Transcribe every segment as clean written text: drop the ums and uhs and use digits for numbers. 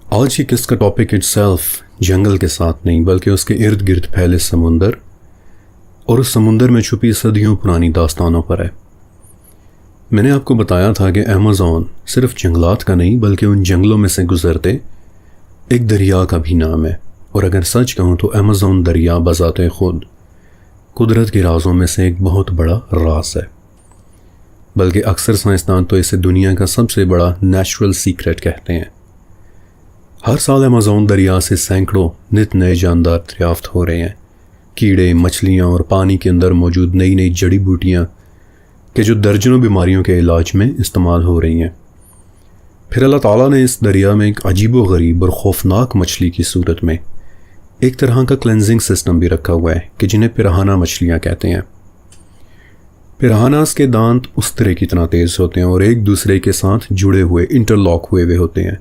آج کی قسط کا ٹاپک اٹ سیلف جنگل کے ساتھ نہیں بلکہ اس کے ارد گرد پھیلے سمندر اور اس سمندر میں چھپی صدیوں پرانی داستانوں پر ہے۔ میں نے آپ کو بتایا تھا کہ ایمیزون صرف جنگلات کا نہیں بلکہ ان جنگلوں میں سے گزرتے ایک دریا کا بھی نام ہے، اور اگر سچ کہوں تو ایمیزون دریا بذات خود قدرت کے رازوں میں سے ایک بہت بڑا راز ہے، بلکہ اکثر سائنسدان تو اسے دنیا کا سب سے بڑا نیچرل سیکرٹ کہتے ہیں۔ ہر سال ایمیزون دریا سے سینکڑوں نت نئے جاندار دریافت ہو رہے ہیں، کیڑے، مچھلیاں اور پانی کے اندر موجود نئی نئی جڑی بوٹیاں کہ جو درجنوں بیماریوں کے علاج میں استعمال ہو رہی ہیں۔ پھر اللہ تعالیٰ نے اس دریا میں ایک عجیب و غریب اور خوفناک مچھلی کی صورت میں ایک طرح کا کلینزنگ سسٹم بھی رکھا ہوا ہے کہ جنہیں پرہانہ مچھلیاں کہتے ہیں۔ پرہاناس کے دانت اس طرح کی طرح تیز ہوتے ہیں اور ایک دوسرے کے ساتھ جڑے ہوئے انٹرلاک ہوئے ہوتے ہیں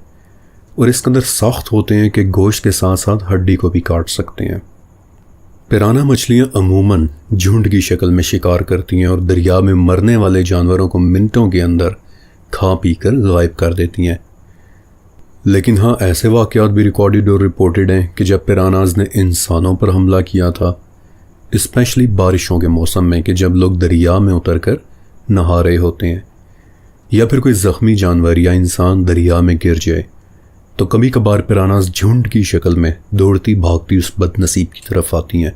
اور اس قدر سخت ہوتے ہیں کہ گوشت کے ساتھ ساتھ ہڈی کو بھی کاٹ سکتے ہیں۔ پرہانہ مچھلیاں عموماً جھنڈ کی شکل میں شکار کرتی ہیں اور دریا میں مرنے والے جانوروں کو منٹوں کے اندر کھا پی کر غائب کر دیتی ہیں۔ لیکن ہاں، ایسے واقعات بھی ریکارڈڈ اور رپورٹڈ ہیں کہ جب پرہاناز نے انسانوں پر حملہ کیا تھا، اسپیشلی بارشوں کے موسم میں، کہ جب لوگ دریا میں اتر کر نہا رہے ہوتے ہیں یا پھر کوئی زخمی جانور یا انسان دریا میں گر جائے تو کبھی کبھار پرہاناز جھنڈ کی شکل میں دوڑتی بھاگتی اس بد نصیب کی طرف آتی ہیں،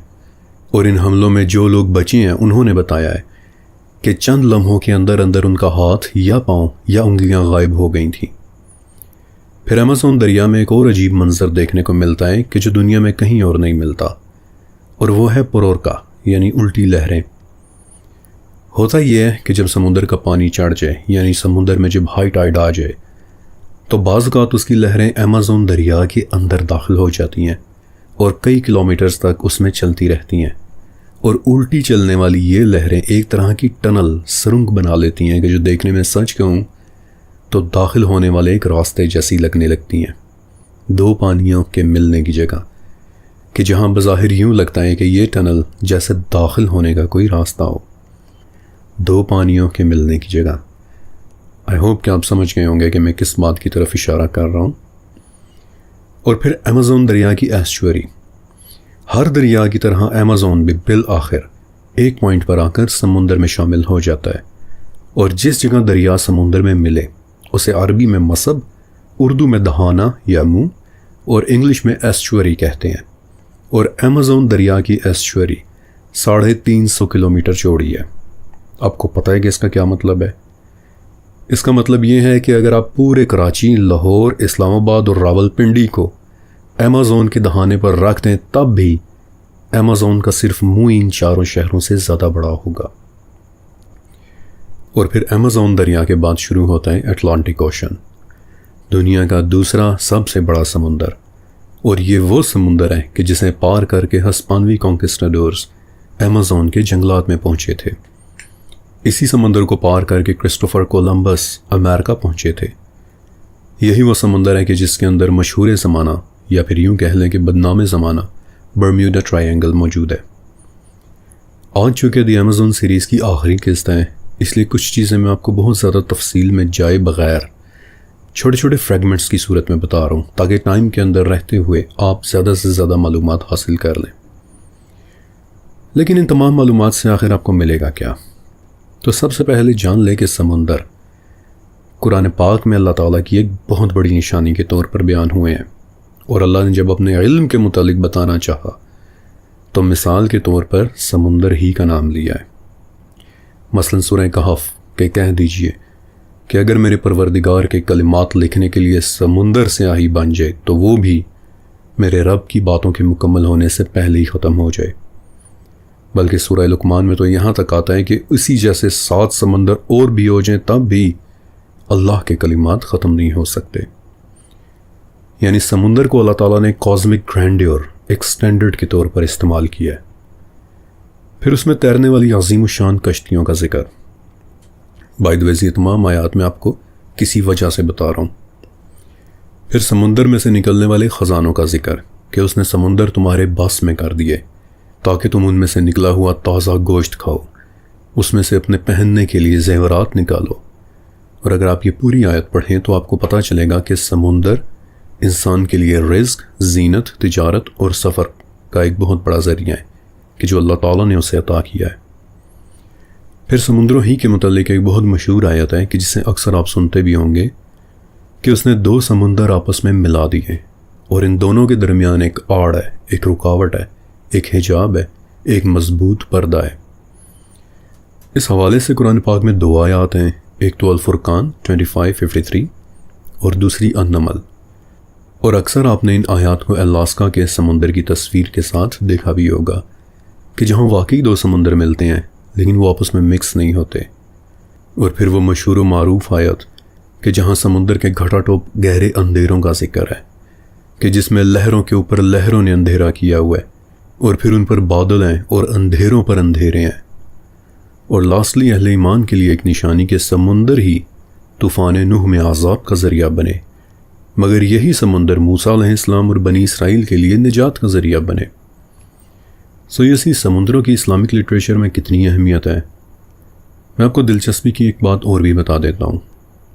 اور ان حملوں میں جو لوگ بچے ہیں انہوں نے بتایا ہے کہ چند لمحوں کے اندر اندر ان کا ہاتھ یا پاؤں یا انگلیاں غائب ہو گئی تھیں۔ پھر ایمیزون دریا میں ایک اور عجیب منظر دیکھنے کو ملتا ہے کہ جو دنیا میں کہیں اور نہیں ملتا، اور وہ ہے پرورکا یعنی الٹی لہریں۔ ہوتا یہ ہے کہ جب سمندر کا پانی چڑھ جائے یعنی سمندر میں جب ہائی ٹائیڈ آ جائے تو بعض اوقات اس کی لہریں ایمیزون دریا کے اندر داخل ہو جاتی ہیں اور کئی کلومیٹرز تک اس میں چلتی رہتی ہیں، اور الٹی چلنے والی یہ لہریں ایک طرح کی ٹنل سرنگ بنا لیتی ہیں کہ جو دیکھنے میں سچ کہوں تو داخل ہونے والے ایک راستے جیسی لگنے لگتی ہیں، دو پانیوں کے ملنے کی جگہ، کہ جہاں بظاہر یوں لگتا ہے کہ یہ ٹنل جیسے داخل ہونے کا کوئی راستہ ہو، دو پانیوں کے ملنے کی جگہ۔ آئی ہوپ کہ آپ سمجھ گئے ہوں گے کہ میں کس بات کی طرف اشارہ کر رہا ہوں۔ اور پھر ایمیزون دریا کی ایسچوری، ہر دریا کی طرح ایمیزون بھی بالآخر ایک پوائنٹ پر آ کر سمندر میں شامل ہو جاتا ہے، اور جس جگہ دریا سمندر میں ملے اسے عربی میں مصب، اردو میں دہانہ یا منہ اور انگلش میں ایسچوری کہتے ہیں۔ اور ایمیزون دریا کی ایسچوری 350 کلومیٹر چوڑی ہے۔ آپ کو پتہ ہے کہ اس کا کیا مطلب ہے؟ اس کا مطلب یہ ہے کہ اگر آپ پورے کراچی، لاہور، اسلام آباد اور راولپنڈی کو ایمیزون کے دہانے پر رکھ دیں تب بھی ایمیزون کا صرف منہ ان چاروں شہروں سے زیادہ بڑا ہوگا۔ اور پھر ایمیزون دریا کے بعد شروع ہوتا ہے اٹلانٹک اوشن، دنیا کا دوسرا سب سے بڑا سمندر، اور یہ وہ سمندر ہے کہ جسے پار کر کے ہسپانوی کانکسٹاڈورز ایمیزون کے جنگلات میں پہنچے تھے۔ اسی سمندر کو پار کر کے کرسٹوفر کولمبس امریکہ پہنچے تھے۔ یہی وہ سمندر ہے کہ جس کے اندر مشہور زمانہ یا پھر یوں کہہ لیں کہ بدنام زمانہ برمیوڈا ٹرائینگل موجود ہے۔ آج چونکہ دی ایمیزون سیریز کی آخری قسط ہے، اس لیے کچھ چیزیں میں آپ کو بہت زیادہ تفصیل میں جائے بغیر چھوٹے چھوٹے فریگمنٹس کی صورت میں بتا رہا ہوں تاکہ ٹائم کے اندر رہتے ہوئے آپ زیادہ سے زیادہ معلومات حاصل کر لیں۔ لیکن ان تمام معلومات سے آخر آپ کو ملے گا کیا؟ تو سب سے پہلے جان لے کہ سمندر قرآن پاک میں اللہ تعالیٰ کی ایک بہت بڑی نشانی کے طور پر بیان ہوئے ہیں، اور اللہ نے جب اپنے علم کے متعلق بتانا چاہا تو مثال کے طور پر سمندر ہی کا نام لیا ہے۔ مثلا سورہ کہف کہ کہہ دیجئے کہ اگر میرے پروردگار کے کلمات لکھنے کے لیے سمندر سے آہی بن جائے تو وہ بھی میرے رب کی باتوں کے مکمل ہونے سے پہلے ہی ختم ہو جائے۔ بلکہ سورہ لقمان میں تو یہاں تک آتا ہے کہ اسی جیسے 7 سمندر اور بھی ہو جائیں تب بھی اللہ کے کلمات ختم نہیں ہو سکتے۔ یعنی سمندر کو اللہ تعالیٰ نے کازمک گرینڈیور ایک سٹینڈرڈ کے طور پر استعمال کیا ہے۔ پھر اس میں تیرنے والی عظیم الشان کشتیوں کا ذکر، بائی دی وے یہ تمام آیات میں آپ کو کسی وجہ سے بتا رہا ہوں۔ پھر سمندر میں سے نکلنے والے خزانوں کا ذکر کہ اس نے سمندر تمہارے بس میں کر دیے تاکہ تم ان میں سے نکلا ہوا تازہ گوشت کھاؤ، اس میں سے اپنے پہننے کے لیے زیورات نکالو۔ اور اگر آپ یہ پوری آیت پڑھیں تو آپ کو پتہ چلے گا کہ سمندر انسان کے لیے رزق، زینت، تجارت اور سفر کا ایک بہت بڑا ذریعہ ہے کہ جو اللہ تعالیٰ نے اسے عطا کیا ہے۔ پھر سمندروں ہی کے متعلق ایک بہت مشہور آیت ہے کہ جسے اکثر آپ سنتے بھی ہوں گے کہ اس نے 2 سمندر آپس میں ملا دیے اور ان دونوں کے درمیان ایک آڑ ہے، ایک رکاوٹ ہے، ایک حجاب ہے، ایک مضبوط پردہ ہے۔ اس حوالے سے قرآن پاک میں 2 آیات ہیں، ایک تو الفرقان 25:53 اور دوسری النمل۔ اور اکثر آپ نے ان آیات کو الاسکا کے سمندر کی تصویر کے ساتھ دیکھا بھی ہوگا کہ جہاں واقعی 2 سمندر ملتے ہیں لیکن وہ آپس میں مکس نہیں ہوتے۔ اور پھر وہ مشہور و معروف آیت کہ جہاں سمندر کے گھٹا ٹوپ گہرے اندھیروں کا ذکر ہے کہ جس میں لہروں کے اوپر لہروں نے اندھیرا کیا ہوا ہے اور پھر ان پر بادل ہیں اور اندھیروں پر اندھیرے ہیں۔ اور لاسٹلی اہل ایمان کے لیے ایک نشانی کہ سمندر ہی طوفان نوح میں عذاب کا ذریعہ بنے، مگر یہی سمندر موسیٰ علیہ السلام اور بنی اسرائیل کے لیے نجات کا ذریعہ بنے۔ اسی سمندروں کی اسلامک لٹریچر میں کتنی اہمیت ہے، میں آپ کو دلچسپی کی ایک بات اور بھی بتا دیتا ہوں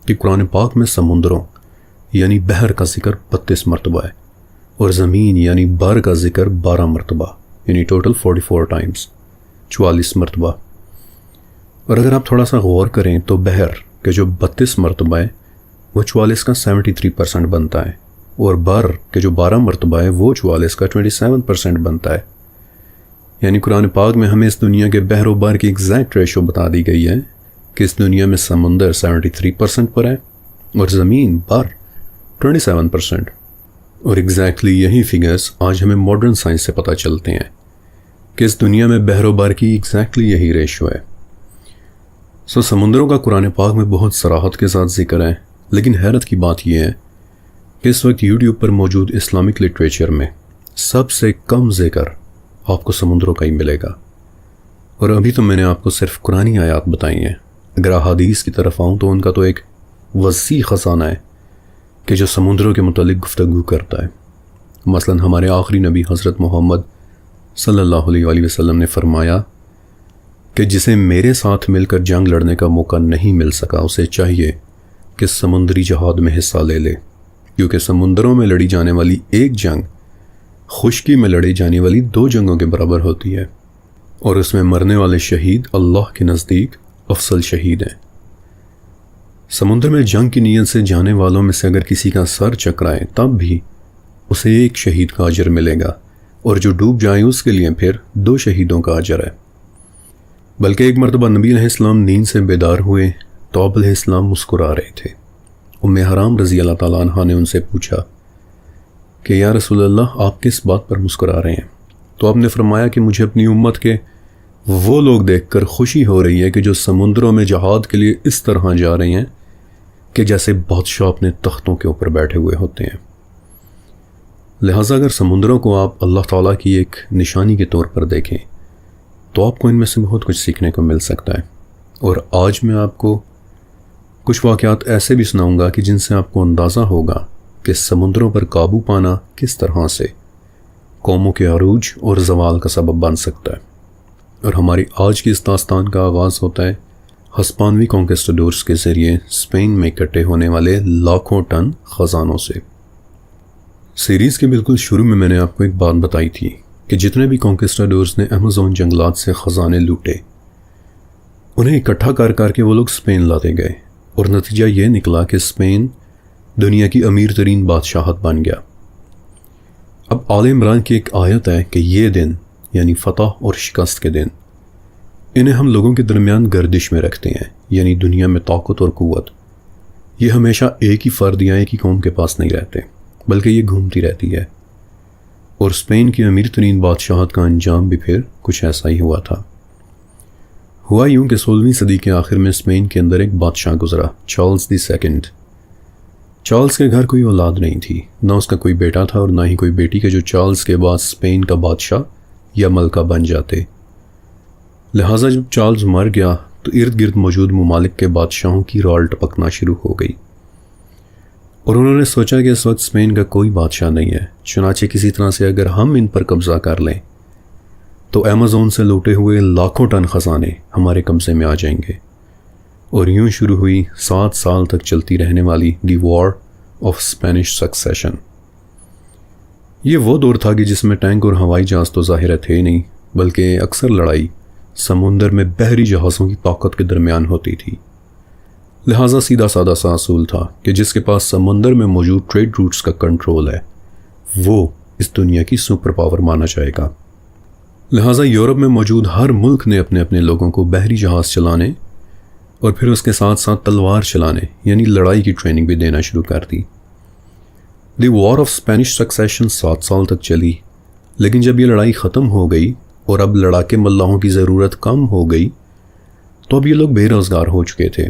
کہ قرآن پاک میں سمندروں یعنی بحر کا ذکر 32 مرتبہ ہے اور زمین یعنی بر کا ذکر 12 مرتبہ، یعنی ٹوٹل 44 ٹائمز، 44 مرتبہ۔ اور اگر آپ تھوڑا سا غور کریں تو بحر کے جو 32 مرتبہ ہے وہ 44 کا 73% بنتا ہے، اور بر کے جو 12 مرتبہ ہے وہ 44 کا 27% بنتا ہے۔ یعنی قرآن پاک میں ہمیں اس دنیا کے بحر و بر کی ایگزیکٹ ریشو بتا دی گئی ہے کہ اس دنیا میں سمندر 73% پر ہے اور زمین بر 27%۔ اور ایگزیکٹلی یہی فگرز آج ہمیں ماڈرن سائنس سے پتہ چلتے ہیں کہ اس دنیا میں بحر و بر کی ایگزیکٹلی یہی ریشو ہے۔ سمندروں کا قرآن پاک میں بہت صراحت کے ساتھ ذکر ہے، لیکن حیرت کی بات یہ ہے کہ اس وقت یوٹیوب پر موجود اسلامک لٹریچر میں سب سے کم ذکر آپ کو سمندروں کا ہی ملے گا۔ اور ابھی تو میں نے آپ کو صرف قرآنی آیات بتائی ہیں، اگر احادیث کی طرف آؤں تو ان کا تو ایک وسیع خزانہ ہے کہ جو سمندروں کے متعلق گفتگو کرتا ہے۔ مثلا ہمارے آخری نبی حضرت محمد صلی اللہ علیہ وآلہ وسلم نے فرمایا کہ جسے میرے ساتھ مل کر جنگ لڑنے کا موقع نہیں مل سکا اسے چاہیے کہ سمندری جہاد میں حصہ لے لے، کیونکہ سمندروں میں لڑی جانے والی ایک جنگ خشکی میں لڑی جانے والی 2 جنگوں کے برابر ہوتی ہے، اور اس میں مرنے والے شہید اللہ کے نزدیک افضل شہید ہیں۔ سمندر میں جنگ کی نیت سے جانے والوں میں سے اگر کسی کا سر چکرائے تب بھی اسے 1 شہید کا اجر ملے گا، اور جو ڈوب جائے اس کے لیے پھر 2 شہیدوں کا اجر ہے۔ بلکہ ایک مرتبہ نبی علیہ السلام نیند سے بیدار ہوئے تو آپ علیہ السلام مسکرا رہے تھے۔ ام حرام رضی اللہ تعالیٰ عنہ نے ان سے پوچھا کہ یا رسول اللہ آپ کس بات پر مسکرا رہے ہیں؟ تو آپ نے فرمایا کہ مجھے اپنی امت کے وہ لوگ دیکھ کر خوشی ہو رہی ہے کہ جو سمندروں میں جہاد کے لیے اس طرح جا رہے ہیں کہ جیسے بادشاہ اپنے تختوں کے اوپر بیٹھے ہوئے ہوتے ہیں۔ لہٰذا اگر سمندروں کو آپ اللہ تعالیٰ کی ایک نشانی کے طور پر دیکھیں تو آپ کو ان میں سے بہت کچھ سیکھنے کو مل سکتا ہے۔ اور آج میں آپ کو کچھ واقعات ایسے بھی سناؤں گا کہ جن سے آپ کو اندازہ ہوگا کہ سمندروں پر قابو پانا کس طرح سے قوموں کے عروج اور زوال کا سبب بن سکتا ہے۔ اور ہماری آج کی اس داستان کا آغاز ہوتا ہے ہسپانوی کانکسٹاڈورز کے ذریعے اسپین میں اکٹھے ہونے والے لاکھوں ٹن خزانوں سے۔ سیریز کے بالکل شروع میں میں نے آپ کو ایک بات بتائی تھی کہ جتنے بھی کانکسٹاڈورز نے امیزون جنگلات سے خزانے لوٹے انہیں اکٹھا کر کے وہ لوگ اسپین لاتے گئے، اور نتیجہ یہ نکلا کہ اسپین دنیا کی امیر ترین بادشاہت بن گیا۔ اب آل عمران کی ایک آیت ہے کہ یہ دن یعنی فتح اور شکست کے دن انہیں ہم لوگوں کے درمیان گردش میں رکھتے ہیں، یعنی دنیا میں طاقت اور قوت یہ ہمیشہ ایک ہی فرد یا ایک ہی قوم کے پاس نہیں رہتے، بلکہ یہ گھومتی رہتی ہے۔ اور اسپین کی امیر ترین بادشاہت کا انجام بھی پھر کچھ ایسا ہی ہوا تھا۔ ہوا یوں کہ 16ویں صدی کے آخر میں اسپین کے اندر ایک بادشاہ گزرا، چارلز دی سیکنڈ۔ چارلز کے گھر کوئی اولاد نہیں تھی، نہ اس کا کوئی بیٹا تھا اور نہ ہی کوئی بیٹی کہ جو چارلز کے بعد اسپین کا بادشاہ یا ملکہ بن جاتے۔ لہٰذا جب چارلز مر گیا تو ارد گرد موجود ممالک کے بادشاہوں کی رال ٹپکنا شروع ہو گئی، اور انہوں نے سوچا کہ اس وقت اسپین کا کوئی بادشاہ نہیں ہے، چنانچہ کسی طرح سے اگر ہم ان پر قبضہ کر لیں تو ایمیزون سے لوٹے ہوئے لاکھوں ٹن خزانے ہمارے قبضے میں آ جائیں گے۔ اور یوں شروع ہوئی 7 سال تک چلتی رہنے والی دی وار آف اسپینش سکسیشن، یہ وہ دور تھا کہ جس میں ٹینک اور ہوائی جہاز تو ظاہر تھے نہیں، بلکہ اکثر لڑائی سمندر میں بحری جہازوں کی طاقت کے درمیان ہوتی تھی۔ لہٰذا سیدھا سادہ سا اصول تھا کہ جس کے پاس سمندر میں موجود ٹریڈ روٹس کا کنٹرول ہے وہ اس دنیا کی سپر پاور مانا جائے گا۔ لہٰذا یورپ میں موجود ہر ملک نے اپنے اپنے لوگوں کو بحری جہاز چلانے اور پھر اس کے ساتھ ساتھ تلوار چلانے یعنی لڑائی کی ٹریننگ بھی دینا شروع کر دی۔ دی وار آف اسپینش سکسیشن 7 سال تک چلی، لیکن جب یہ لڑائی ختم ہو گئی اور اب لڑاکے ملاحوں کی ضرورت کم ہو گئی تو اب یہ لوگ بے روزگار ہو چکے تھے،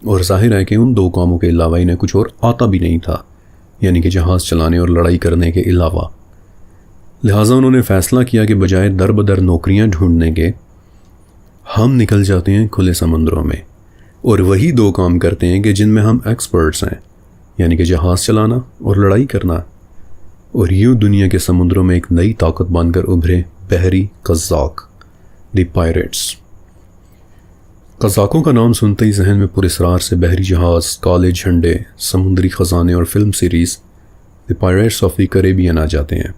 اور ظاہر ہے کہ ان 2 کاموں کے علاوہ انہیں کچھ اور آتا بھی نہیں تھا، یعنی کہ جہاز چلانے اور لڑائی کرنے کے علاوہ۔ لہٰذا انہوں نے فیصلہ کیا کہ بجائے در بدر نوکریاں ڈھونڈنے کے ہم نکل جاتے ہیں کھلے سمندروں میں اور وہی 2 کام کرتے ہیں کہ جن میں ہم ایکسپرٹس ہیں، یعنی کہ جہاز چلانا اور لڑائی کرنا، اور یوں دنیا کے سمندروں میں ایک نئی طاقت بن کر ابھرے بحری قزاق، دی پائریٹس۔ قزاقوں کا نام سنتے ہی ذہن میں پراسرار سے بحری جہاز، کالے جھنڈے، سمندری خزانے اور film series the Pirates of the Caribbean آ جاتے ہیں،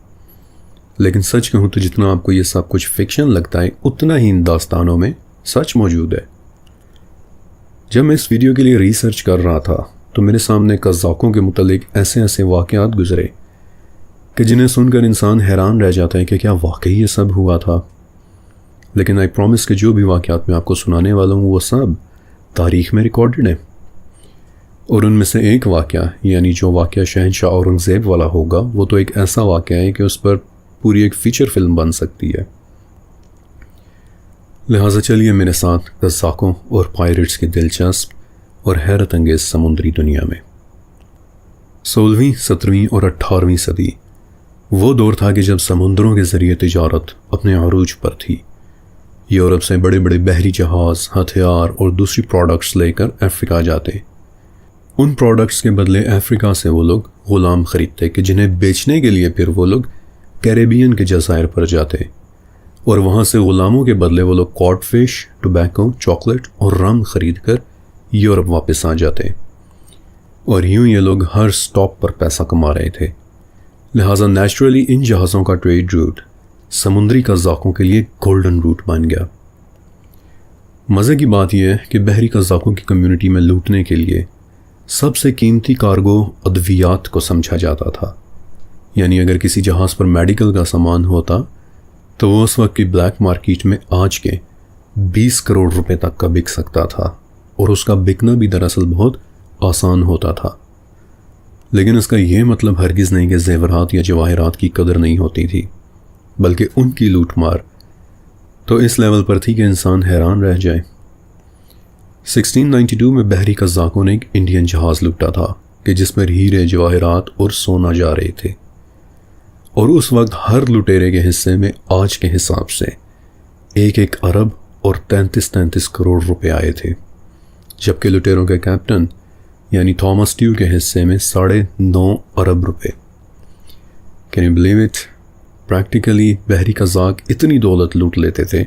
لیکن سچ کہوں تو جتنا آپ کو یہ سب کچھ فکشن لگتا ہے اتنا ہی ان داستانوں میں سچ موجود ہے۔ جب میں اس ویڈیو کے لیے ریسرچ کر رہا تھا تو میرے سامنے قزاقوں کے متعلق ایسے واقعات گزرے کہ جنہیں سن کر انسان حیران رہ جاتا ہے کہ کیا واقعی یہ سب ہوا تھا۔ لیکن آئی پرومس کہ جو بھی واقعات میں آپ کو سنانے والا ہوں وہ سب تاریخ میں ریکارڈڈ ہیں، اور ان میں سے ایک واقعہ یعنی جو واقعہ شہنشاہ اورنگزیب والا ہوگا وہ تو ایک ایسا واقعہ ہے کہ اس پر پوری ایک فیچر فلم بن سکتی ہے۔ لہٰذا چلیے میرے ساتھ قزاقوں اور پائریٹس کی دلچسپ اور حیرت انگیز سمندری دنیا میں۔ 16ویں، 17ویں اور 18ویں صدی وہ دور تھا کہ جب سمندروں کے ذریعے تجارت اپنے عروج پر تھی۔ یورپ سے بڑے بڑے بحری جہاز، ہتھیار اور دوسری پروڈکٹس لے کر افریقہ جاتے۔ ان پروڈکٹس کے بدلے افریقہ سے وہ لوگ غلام خریدتے کہ جنہیں بیچنے کے لیے پھر وہ لوگ کیریبین کے جزائر پر جاتے، اور وہاں سے غلاموں کے بدلے وہ لوگ کاڈ فش، ٹوبیکو، چاکلیٹ اور رم خرید کر یورپ واپس آ جاتے، اور یوں یہ لوگ ہر سٹاپ پر پیسہ کما رہے تھے۔ لہٰذا نیچرلی ان جہازوں کا ٹریڈ روٹ سمندری قزاقوں کے لیے گولڈن روٹ بن گیا۔ مزے کی بات یہ ہے کہ بحری قزاقوں کی کمیونٹی میں لوٹنے کے لیے سب سے قیمتی کارگو ادویات کو سمجھا جاتا تھا، یعنی اگر کسی جہاز پر میڈیکل کا سامان ہوتا تو وہ اس وقت کی بلیک مارکیٹ میں آج کے 20 کروڑ روپے تک کا بک سکتا تھا، اور اس کا بکنا بھی دراصل بہت آسان ہوتا تھا۔ لیکن اس کا یہ مطلب ہرگز نہیں کہ زیورات یا جواہرات کی قدر نہیں ہوتی تھی، بلکہ ان کی لوٹ مار تو اس لیول پر تھی کہ انسان حیران رہ جائے۔ 1692 میں بحری قزاقوں نے ایک انڈین جہاز لوٹا تھا کہ جس پر ہیرے، جواہرات اور سونا جا رہے تھے، اور اس وقت ہر لٹیرے کے حصے میں آج کے حساب سے 1 ارب اور 33 کروڑ روپے آئے تھے، جبکہ لٹیروں کے کیپٹن یعنی تھامس ٹیو کے حصے میں 9.5 ارب روپے۔ Can you believe it? Practically بحری قزاق اتنی دولت لوٹ لیتے تھے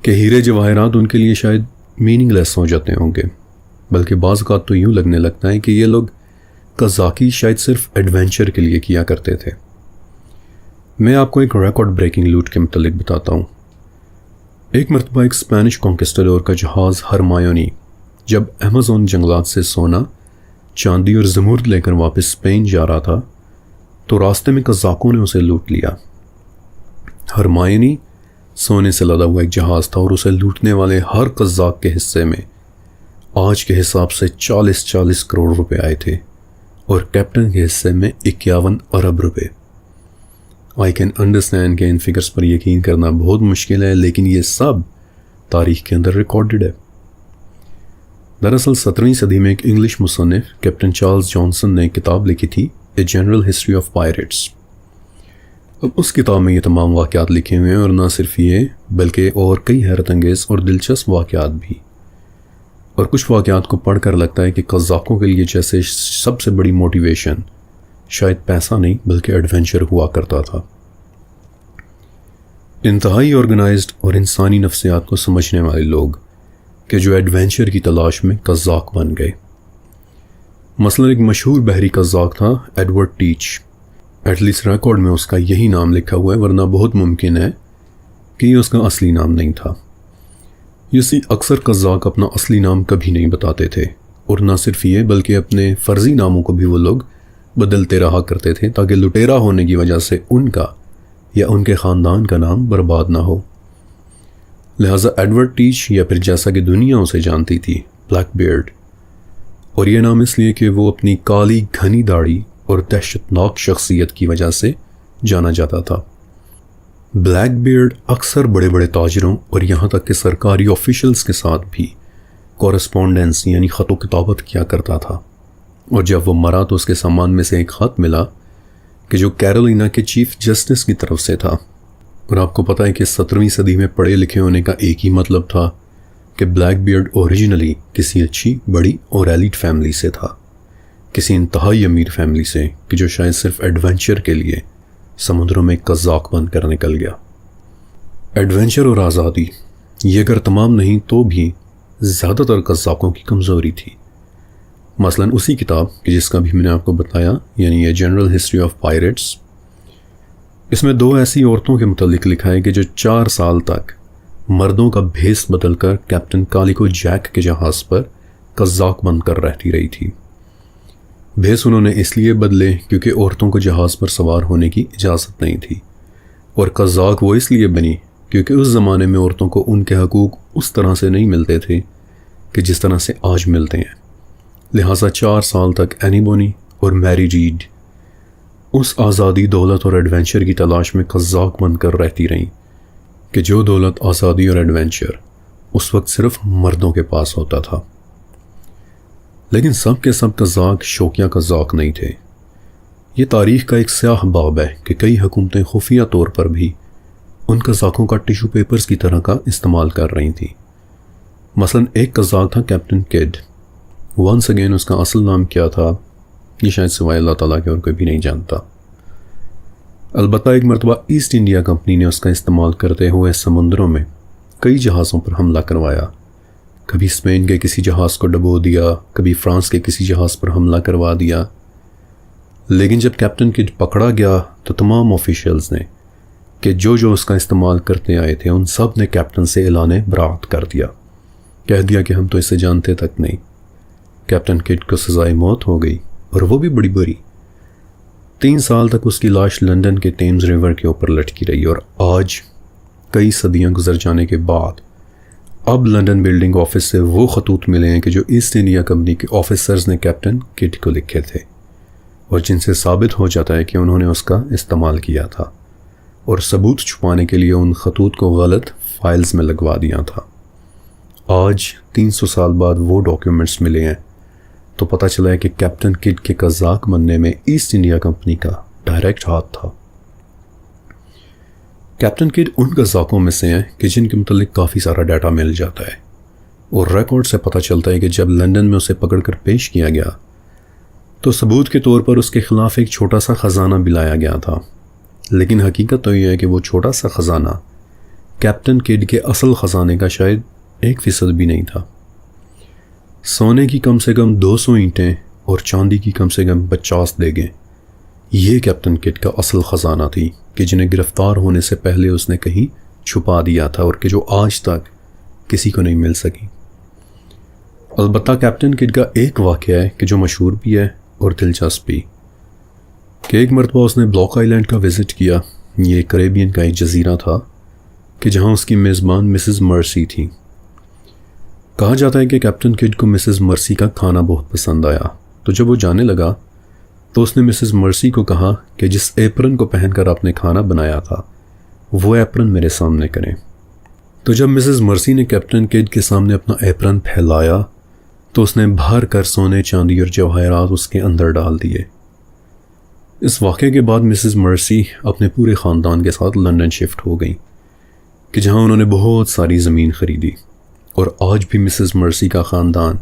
کہ ہیرے جواہرات ان کے لیے شاید میننگ لیس ہو جاتے ہوں گے، بلکہ بعض اوقات تو یوں لگنے لگتا ہے کہ یہ لوگ قزاقی شاید صرف ایڈونچر کے لیے کیا کرتے تھے۔ میں آپ کو ایک ریکارڈ بریکنگ لوٹ کے متعلق بتاتا ہوں۔ ایک مرتبہ ایک اسپینش کانکسٹاڈور کا جہاز ہرمایونی جب ایمیزون جنگلات سے سونا، چاندی اور زمرد لے کر واپس اسپین جا رہا تھا تو راستے میں قزاقوں نے اسے لوٹ لیا۔ ہرمایونی سونے سے لدا ہوا ایک جہاز تھا، اور اسے لوٹنے والے ہر قزاق کے حصے میں آج کے حساب سے 40 کروڑ روپے آئے تھے، اور کیپٹن کے حصے میں 51 ارب روپے۔ آئی کین انڈرسٹینڈ کہ ان فگرز پر یقین کرنا بہت مشکل ہے، لیکن یہ سب تاریخ کے اندر ریکارڈڈ ہے۔ دراصل 17ویں صدی میں ایک انگلش مصنف کیپٹن چارلز جانسن نے ایک کتاب لکھی تھی، a general history of pyrites. اب اس کتاب میں یہ تمام واقعات لکھے ہوئے ہیں، اور نہ صرف یہ بلکہ اور کئی حیرت انگیز اور دلچسپ واقعات بھی۔ اور کچھ واقعات کو پڑھ کر لگتا ہے کہ قزاقوں کے لیے جیسے سب سے بڑی موٹیویشن شاید پیسہ نہیں بلکہ ایڈونچر ہوا کرتا تھا۔ انتہائی آرگنائزڈ اور انسانی نفسیات کو سمجھنے والے لوگ کہ جو ایڈونچر کی تلاش میں قزاق بن گئے۔ مثلا ایک مشہور بحری قزاق تھا Edward Teach. At least record میں اس کا یہی نام لکھا ہوا ہے، ورنہ بہت ممکن ہے کہ یہ اس کا اصلی نام نہیں تھا۔ اکثر قزاق اپنا اصلی نام کبھی نہیں بتاتے تھے، اور نہ صرف یہ بلکہ اپنے فرضی ناموں کو بھی وہ لوگ بدلتے رہا کرتے تھے تاکہ لٹیرا ہونے کی وجہ سے ان کا یا ان کے خاندان کا نام برباد نہ ہو۔ لہٰذا ایڈورڈ ٹیچ، یا پھر جیسا کہ دنیا اسے جانتی تھی، بلیک بیئرڈ، اور یہ نام اس لیے کہ وہ اپنی کالی گھنی داڑھی اور دہشتناک شخصیت کی وجہ سے جانا جاتا تھا۔ بلیک بیئرڈ اکثر بڑے بڑے تاجروں اور یہاں تک کہ سرکاری آفیشلز کے ساتھ بھی کورسپونڈنس یعنی خط و کتابت کیا کرتا تھا، اور جب وہ مرا تو اس کے سامان میں سے ایک خط ملا کہ جو کیرولینا کے چیف جسٹس کی طرف سے تھا، اور آپ کو پتہ ہے کہ 17ویں صدی میں پڑھے لکھے ہونے کا ایک ہی مطلب تھا کہ بلیک بیئرڈ اوریجنلی کسی اچھی بڑی اور ایلیٹ فیملی سے تھا، کسی انتہائی امیر فیملی سے کہ جو شاید صرف ایڈونچر کے لیے سمندروں میں قزاق بن کر نکل گیا۔ ایڈونچر اور آزادی یہ اگر تمام نہیں تو بھی زیادہ تر قزاقوں کی کمزوری تھی۔ مثلا اسی کتاب کہ جس کا بھی میں نے آپ کو بتایا، یعنی یہ جنرل ہسٹری آف پائریٹس، اس میں 2 ایسی عورتوں کے متعلق لکھا ہے کہ جو 4 سال تک مردوں کا بھیس بدل کر کیپٹن کالیکو جیک کے جہاز پر قزاق بن کر رہتی رہی تھی۔ بھیس انہوں نے اس لیے بدلے کیونکہ عورتوں کو جہاز پر سوار ہونے کی اجازت نہیں تھی، اور قزاق وہ اس لیے بنی کیونکہ اس زمانے میں عورتوں کو ان کے حقوق اس طرح سے نہیں ملتے تھے کہ جس طرح سے آج ملتے ہیں۔ لہٰذا 4 سال تک اینی بونی اور میری ریڈ اس آزادی، دولت اور ایڈونچر کی تلاش میں قزاق بن کر رہتی رہیں کہ جو دولت، آزادی اور ایڈونچر اس وقت صرف مردوں کے پاس ہوتا تھا۔ لیکن سب کے سب قزاق شوقیہ قزاق نہیں تھے۔ یہ تاریخ کا ایک سیاہ باب ہے کہ کئی حکومتیں خفیہ طور پر بھی ان قزاقوں کا ٹیشو پیپرز کی طرح کا استعمال کر رہی تھیں۔ مثلا ایک قزاق تھا کیپٹن کڈ۔ ونس اگین اس کا اصل نام کیا تھا یہ شاید سوائے اللہ تعالیٰ کے اور کوئی بھی نہیں جانتا۔ البتہ ایک مرتبہ ایسٹ انڈیا کمپنی نے اس کا استعمال کرتے ہوئے سمندروں میں کئی جہازوں پر حملہ کروایا۔ کبھی اسپین کے کسی جہاز کو ڈبو دیا، کبھی فرانس کے کسی جہاز پر حملہ کروا دیا۔ لیکن جب کیپٹن کڈ پکڑا گیا تو تمام آفیشلز نے کہ جو اس کا استعمال کرتے آئے تھے ان سب نے کیپٹن سے اعلان برات کر دیا، کہہ دیا کہ ہم تو اسے جانتے تک نہیں۔ کیپٹن کڈ کو سزائے موت ہو گئی، اور وہ بھی بڑی بری۔ 3 سال تک اس کی لاش لندن کے ٹیمز ریور کے اوپر لٹکی رہی، اور آج کئی صدیاں گزر جانے کے بعد اب لندن بلڈنگ آفس سے وہ خطوط ملے ہیں کہ جو ایسٹ انڈیا کمپنی کے آفیسرز نے کیپٹن کڈ کو لکھے تھے، اور جن سے ثابت ہو جاتا ہے کہ انہوں نے اس کا استعمال کیا تھا، اور ثبوت چھپانے کے لیے ان خطوط کو غلط فائلز میں لگوا دیا تھا۔ آج 300 سال بعد وہ ڈاکیومنٹس ملے ہیں تو پتہ چلا ہے کہ کیپٹن کڈ کے قزاق بننے میں ایسٹ انڈیا کمپنی کا ڈائریکٹ ہاتھ تھا۔ کیپٹن کڈ ان قزاقوں میں سے ہیں کہ جن کے متعلق کافی سارا ڈیٹا مل جاتا ہے، اور ریکارڈ سے پتہ چلتا ہے کہ جب لندن میں اسے پکڑ کر پیش کیا گیا تو ثبوت کے طور پر اس کے خلاف ایک چھوٹا سا خزانہ بھی لایا گیا تھا، لیکن حقیقت تو یہ ہے کہ وہ چھوٹا سا خزانہ کیپٹن کڈ کے اصل خزانے کا شاید 1% بھی نہیں تھا۔ سونے کی کم سے کم 200 اینٹیں اور چاندی کی کم سے کم 50 دیگیں، یہ کیپٹن کڈ کا اصل خزانہ تھی کہ جنہیں گرفتار ہونے سے پہلے اس نے کہیں چھپا دیا تھا، اور کہ جو آج تک کسی کو نہیں مل سکی۔ البتہ کیپٹن کڈ کا ایک واقعہ ہے کہ جو مشہور بھی ہے اور دلچسپ بھی، کہ ایک مرتبہ اس نے بلاک آئی لینڈ کا وزٹ کیا۔ یہ کریبین کا ایک جزیرہ تھا کہ جہاں اس کی میزبان مسز مرسی تھی۔ کہا جاتا ہے کہ کیپٹن کڈ کو مسز مرسی کا کھانا بہت پسند آیا، تو جب وہ جانے لگا تو اس نے مسز مرسی کو کہا کہ جس ایپرن کو پہن کر آپ نے کھانا بنایا تھا وہ ایپرن میرے سامنے کریں۔ تو جب مسز مرسی نے کیپٹن کڈ کے سامنے اپنا ایپرن پھیلایا تو اس نے بھر کر سونے، چاندی اور جواہرات اس کے اندر ڈال دیے۔ اس واقعے کے بعد مسز مرسی اپنے پورے خاندان کے ساتھ لندن شفٹ ہو گئیں، کہ جہاں انہوں نے بہت ساری زمین خریدی، اور آج بھی مسز مرسی کا خاندان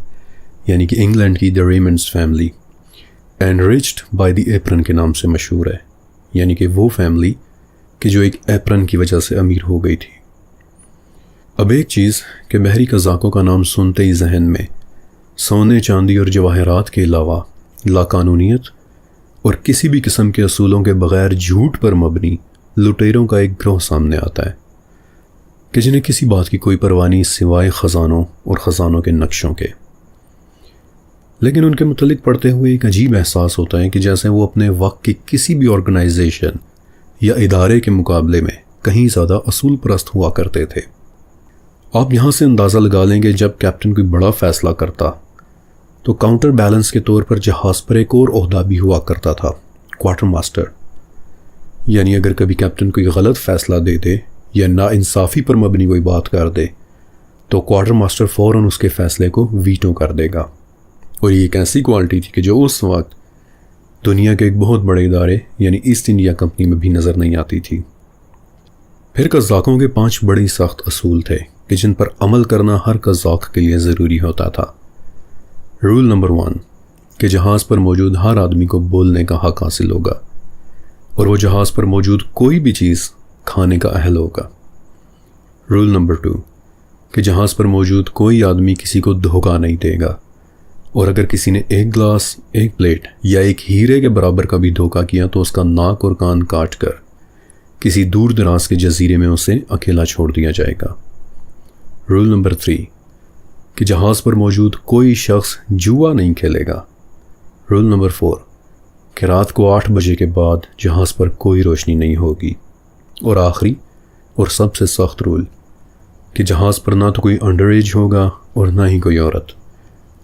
یعنی کہ انگلینڈ کی دی ریمنڈز فیملی انریچڈ بائی دی ایپرن کے نام سے مشہور ہے، یعنی کہ وہ فیملی کہ جو ایک ایپرن کی وجہ سے امیر ہو گئی تھی۔ اب ایک چیز کہ بحری قزاقوں کا نام سنتے ہی ذہن میں سونے، چاندی اور جواہرات کے علاوہ لاقانونیت اور کسی بھی قسم کے اصولوں کے بغیر جھوٹ پر مبنی لٹیروں کا ایک گروہ سامنے آتا ہے کہ جنہیں کسی بات کی کوئی پرواہ نہیں سوائے خزانوں اور خزانوں کے نقشوں کے. لیکن ان کے متعلق پڑھتے ہوئے ایک عجیب احساس ہوتا ہے کہ جیسے وہ اپنے وقت کی کسی بھی آرگنائزیشن یا ادارے کے مقابلے میں کہیں زیادہ اصول پرست ہوا کرتے تھے. آپ یہاں سے اندازہ لگا لیں کہ جب کیپٹن کوئی بڑا فیصلہ کرتا تو کاؤنٹر بیلنس کے طور پر جہاز پر ایک اور عہدہ بھی ہوا کرتا تھا، کوارٹر ماسٹر. یعنی اگر کبھی کیپٹن کوئی غلط فیصلہ دے دے یا ناانصافی پر مبنی کوئی بات کر دے تو کوارٹر ماسٹر فوراً اس کے فیصلے کو ویٹو کر دے گا. اور یہ ایک ایسی کوالٹی تھی کہ جو اس وقت دنیا کے ایک بہت بڑے ادارے یعنی ایسٹ انڈیا کمپنی میں بھی نظر نہیں آتی تھی. پھر قزاقوں کے 5 بڑی سخت اصول تھے کہ جن پر عمل کرنا ہر قزاق کے لیے ضروری ہوتا تھا. رول نمبر 1 کہ جہاز پر موجود ہر آدمی کو بولنے کا حق حاصل ہوگا اور وہ جہاز پر موجود کوئی بھی چیز کھانے کا اہل ہوگا. رول نمبر 2 کہ جہاز پر موجود کوئی آدمی کسی کو دھوکہ نہیں دے گا، اور اگر کسی نے ایک گلاس، ایک پلیٹ یا ایک ہیرے کے برابر کا بھی دھوکہ کیا تو اس کا ناک اور کان کاٹ کر کسی دور دراز کے جزیرے میں اسے اکیلا چھوڑ دیا جائے گا. رول نمبر 3 کہ جہاز پر موجود کوئی شخص جوا نہیں کھیلے گا. رول نمبر 4 کہ رات کو 8 بجے کے بعد جہاز پر کوئی روشنی نہیں ہوگی. اور آخری اور سب سے سخت رول کہ جہاز پر نہ تو کوئی انڈر ایج ہوگا اور نہ ہی کوئی عورت،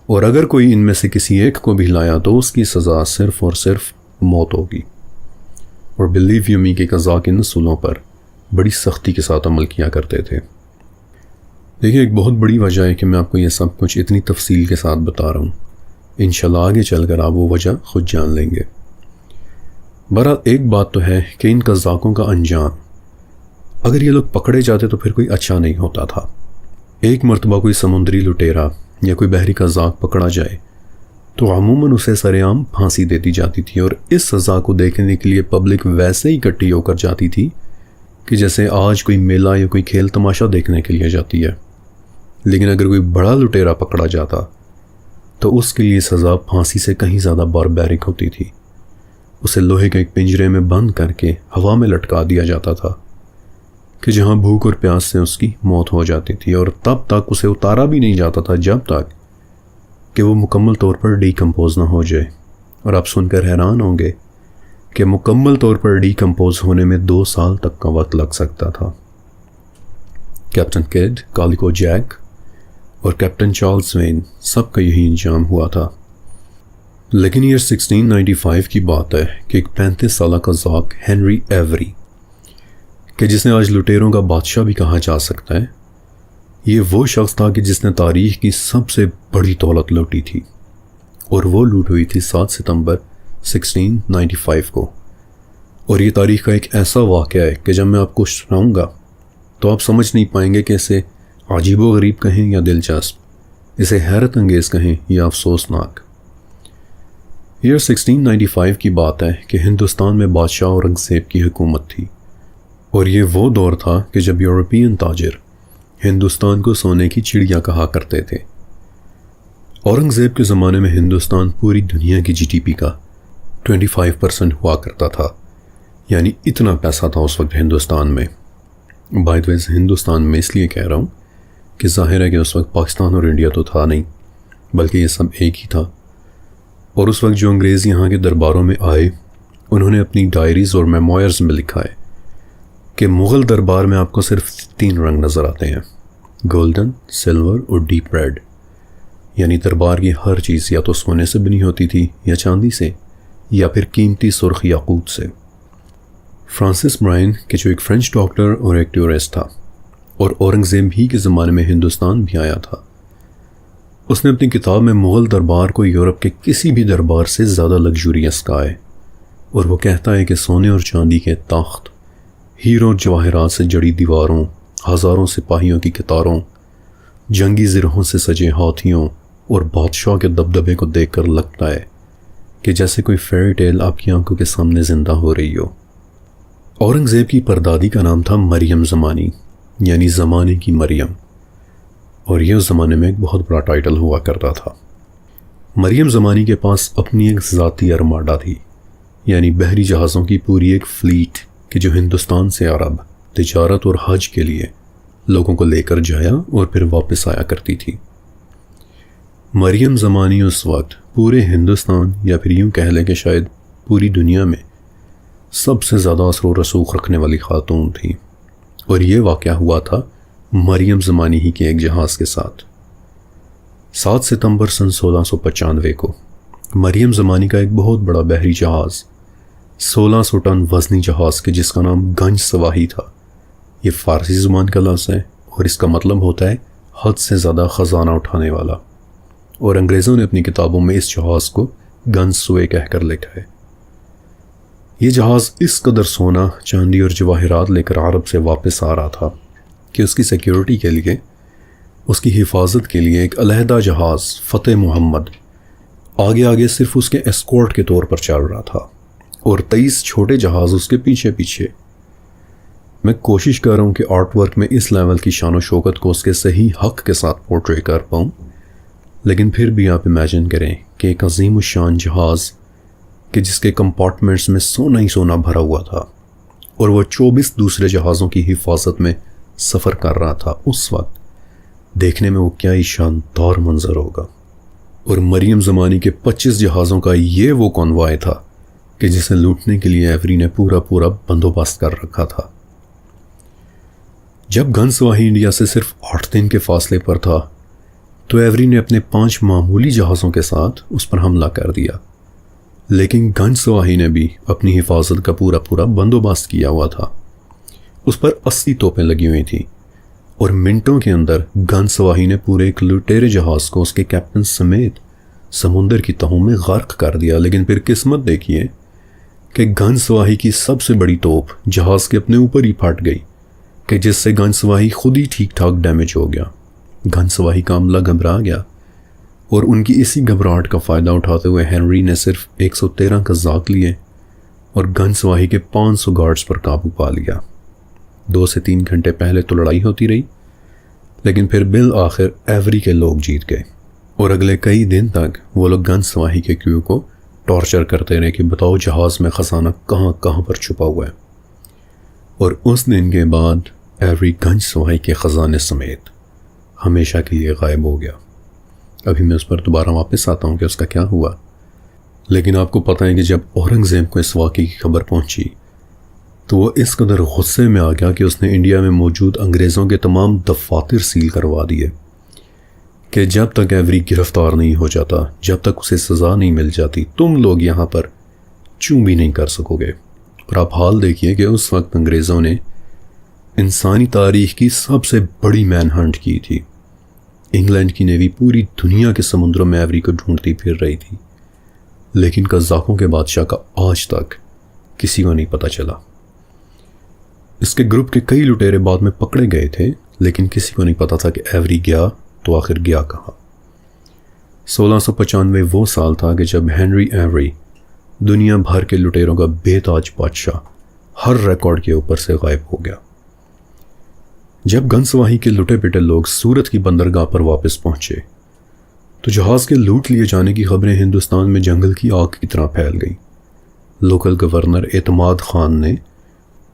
اور اگر کوئی ان میں سے کسی ایک کو بھی لایا تو اس کی سزا صرف اور صرف موت ہوگی. اور بلیو یو می کے قزاق ان اصولوں پر بڑی سختی کے ساتھ عمل کیا کرتے تھے. دیکھیں، ایک بہت بڑی وجہ ہے کہ میں آپ کو یہ سب کچھ اتنی تفصیل کے ساتھ بتا رہا ہوں. انشاءاللہ آگے چل کر آپ وہ وجہ خود جان لیں گے. بہرحال ایک بات تو ہے کہ ان قزاقوں کا انجام، اگر یہ لوگ پکڑے جاتے تو پھر کوئی اچھا نہیں ہوتا تھا. ایک مرتبہ کوئی سمندری لٹیرا یا کوئی بحری قزاق پکڑا جائے تو عموماً اسے سر عام پھانسی دے دی جاتی تھی، اور اس سزا کو دیکھنے کے لیے پبلک ویسے ہی اکٹھی ہو کر جاتی تھی کہ جیسے آج کوئی میلہ یا کوئی کھیل تماشا دیکھنے کے لیے جاتی ہے. لیکن اگر کوئی بڑا لٹیرا پکڑا جاتا تو اس کے لیے سزا پھانسی سے کہیں زیادہ باربیرک ہوتی تھی. اسے لوہے کے ایک پنجرے میں بند کر کے ہوا میں لٹکا دیا جاتا تھا کہ جہاں بھوک اور پیاس سے اس کی موت ہو جاتی تھی، اور تب تک اسے اتارا بھی نہیں جاتا تھا جب تک کہ وہ مکمل طور پر ڈیکمپوز نہ ہو جائے. اور آپ سن کر حیران ہوں گے کہ مکمل طور پر ڈیکمپوز ہونے میں 2 سال تک کا وقت لگ سکتا تھا. کیپٹن کیڈ، کالیکو جیک اور کیپٹن چارلز وین سب کا یہی انجام ہوا تھا. لیکن یہ 1695 کی بات ہے کہ ایک 35 سالہ قزاق ہنری ایوری، کہ جسے آج لٹیروں کا بادشاہ بھی کہا جا سکتا ہے، یہ وہ شخص تھا کہ جس نے تاریخ کی سب سے بڑی دولت لوٹی تھی، اور وہ لوٹ ہوئی تھی 7 ستمبر 1695 کو. اور یہ تاریخ کا ایک ایسا واقعہ ہے کہ جب میں آپ کو سناؤں گا تو آپ سمجھ نہیں پائیں گے کہ اسے عجیب و غریب کہیں یا دلچسپ، اسے حیرت انگیز کہیں یا افسوسناک. یہ 1695 کی بات ہے کہ ہندوستان میں بادشاہ اورنگزیب کی حکومت تھی، اور یہ وہ دور تھا کہ جب یورپین تاجر ہندوستان کو سونے کی چڑیا کہا کرتے تھے. اورنگزیب کے زمانے میں ہندوستان پوری دنیا کی GDP کا 25% ہوا کرتا تھا، یعنی اتنا پیسہ تھا اس وقت ہندوستان میں. بائی دا وے ہندوستان میں اس لیے کہہ رہا ہوں کہ ظاہر ہے کہ اس وقت پاکستان اور انڈیا تو تھا نہیں، بلکہ یہ سب ایک ہی تھا. اور اس وقت جو انگریز یہاں کے درباروں میں آئے، انہوں نے اپنی ڈائریز اور میموائرز میں لکھا ہے کہ مغل دربار میں آپ کو صرف 3 رنگ نظر آتے ہیں، گولڈن، سلور اور ڈیپ ریڈ. یعنی دربار کی ہر چیز یا تو سونے سے بنی ہوتی تھی یا چاندی سے یا پھر قیمتی سرخ یاقوت سے. فرانسس برائن کہ جو ایک فرینچ ڈاکٹر اور ایک ٹورسٹ تھا اور اورنگزیب ہی کے زمانے میں ہندوستان بھی آیا تھا، اس نے اپنی کتاب میں مغل دربار کو یورپ کے کسی بھی دربار سے زیادہ لگژریس کہا ہے. اور وہ کہتا ہے کہ سونے اور چاندی کے تخت، ہیروں جواہرات سے جڑی دیواروں، ہزاروں سپاہیوں کی قطاروں، جنگی زرہوں سے سجے ہاتھیوں اور بادشاہ کے دبدبے کو دیکھ کر لگتا ہے کہ جیسے کوئی فیری ٹیل آپ کی آنکھوں کے سامنے زندہ ہو رہی ہو. اورنگزیب کی پردادی کا نام تھا مریم زمانی، یعنی زمانے کی مریم، اور یہ اس زمانے میں ایک بہت بڑا ٹائٹل ہوا کرتا تھا. مریم زمانی کے پاس اپنی ایک ذاتی ارماڈا تھی یعنی بحری جہازوں کی پوری ایک فلیٹ کہ جو ہندوستان سے عرب تجارت اور حج کے لیے لوگوں کو لے کر جایا اور پھر واپس آیا کرتی تھی۔ مریم زمانی اس وقت پورے ہندوستان یا پھر یوں کہہ لیں کہ شاید پوری دنیا میں سب سے زیادہ اثر و رسوخ رکھنے والی خاتون تھی، اور یہ واقعہ ہوا تھا مریم زمانی ہی کے ایک جہاز کے ساتھ۔ 7 ستمبر سن 1695 کو مریم زمانی کا ایک بہت بڑا بحری جہاز 1600 ٹن وزنی جہاز کے جس کا نام گنج سواہی تھا، یہ فارسی زبان کا لفظ ہے اور اس کا مطلب ہوتا ہے حد سے زیادہ خزانہ اٹھانے والا، اور انگریزوں نے اپنی کتابوں میں اس جہاز کو گنج سوے کہہ کر لکھا ہے۔ یہ جہاز اس قدر سونا، چاندی اور جواہرات لے کر عرب سے واپس آ رہا تھا کہ اس کی سیکیورٹی کے لیے، اس کی حفاظت کے لیے ایک علیحدہ جہاز فتح محمد آگے آگے صرف اس کے اسکورٹ کے طور پر چل رہا تھا اور 23 چھوٹے جہاز اس کے پیچھے پیچھے۔ میں کوشش کر رہا ہوں کہ آرٹ ورک میں اس لیول کی شان و شوکت کو اس کے صحیح حق کے ساتھ پورٹری کر پاؤں، لیکن پھر بھی آپ امیجن کریں کہ ایک عظیم الشان جہاز کہ جس کے کمپارٹمنٹس میں سونا ہی سونا بھرا ہوا تھا اور وہ 24 دوسرے جہازوں کی حفاظت میں سفر کر رہا تھا، اس وقت دیکھنے میں وہ کیا ہی شاندار منظر ہوگا۔ اور مریم زمانی کے 25 جہازوں کا یہ وہ کنوائے تھا کہ جسے لوٹنے کے لیے ایوری نے پورا بندوبست کر رکھا تھا۔ جب گن سواہی انڈیا سے صرف 8 دن کے فاصلے پر تھا تو ایوری نے اپنے 5 معمولی جہازوں کے ساتھ اس پر حملہ کر دیا، لیکن گن سواہی نے بھی اپنی حفاظت کا پورا بندوبست کیا ہوا تھا۔ اس پر 80 توپیں لگی ہوئی تھیں اور منٹوں کے اندر گن سواہی نے پورے ایک لٹیرے جہاز کو اس کے کیپٹن سمیت سمندر کی تہوں میں غرق کر دیا۔ لیکن پھر قسمت دیکھیے کہ گن سواہی کی سب سے بڑی توپ جہاز کے اپنے اوپر ہی پھٹ گئی کہ جس سے گن سواہی خود ہی ٹھیک ٹھاک ڈیمیج ہو گیا۔ گن سواہی کا عملہ گھبرا گیا اور ان کی اسی گھبراہٹ کا فائدہ اٹھاتے ہوئے ہنری نے صرف 113 قزاق لیے اور گن سواہی کے 500 گارڈز پر قابو پا لیا۔ 2 سے 3 گھنٹے پہلے تو لڑائی ہوتی رہی، لیکن پھر بالآخر ایوری کے لوگ جیت گئے، اور اگلے کئی دن تک وہ لوگ گن سواہی کے کریو کو ٹارچر کرتے رہے کہ بتاؤ جہاز میں خزانہ کہاں پر چھپا ہوا ہے۔ اور اس دن کے بعد ایوری گن سواہی کے خزانے سمیت ہمیشہ کے لیے غائب ہو گیا۔ ابھی میں اس پر دوبارہ واپس آتا ہوں کہ اس کا کیا ہوا، لیکن آپ کو پتہ ہے کہ جب اورنگزیب کو اس واقعے کی خبر پہنچی تو وہ اس قدر غصے میں آ گیا کہ اس نے انڈیا میں موجود انگریزوں کے تمام دفاتر سیل کروا دیے کہ جب تک ایوری گرفتار نہیں ہو جاتا، جب تک اسے سزا نہیں مل جاتی، تم لوگ یہاں پر چوں بھی نہیں کر سکو گے۔ اور آپ حال دیکھیے کہ اس وقت انگریزوں نے انسانی تاریخ کی سب سے بڑی مین ہنٹ کی تھی۔ انگلینڈ کی نیوی پوری دنیا کے سمندروں میں ایوری کو ڈھونڈتی پھر رہی تھی، لیکن قزاقوں کے بادشاہ کا آج تک کسی کو نہیں پتہ چلا۔ اس کے گروپ کے کئی لٹیرے بعد میں پکڑے گئے تھے، لیکن کسی کو نہیں پتا تھا کہ ایوری گیا تو آخر گیا کہاں۔ 1695 وہ سال تھا کہ جب ہنری ایوری دنیا بھر کے لٹیروں کا بے تاج بادشاہ ہر ریکارڈ کے اوپر سے غائب ہو گیا۔ جب گن سواہی کے لٹے پٹے لوگ سورت کی بندرگاہ پر واپس پہنچے تو جہاز کے لوٹ لیے جانے کی خبریں ہندوستان میں جنگل کی آگ کی طرح پھیل گئیں۔ لوکل گورنر اعتماد خان نے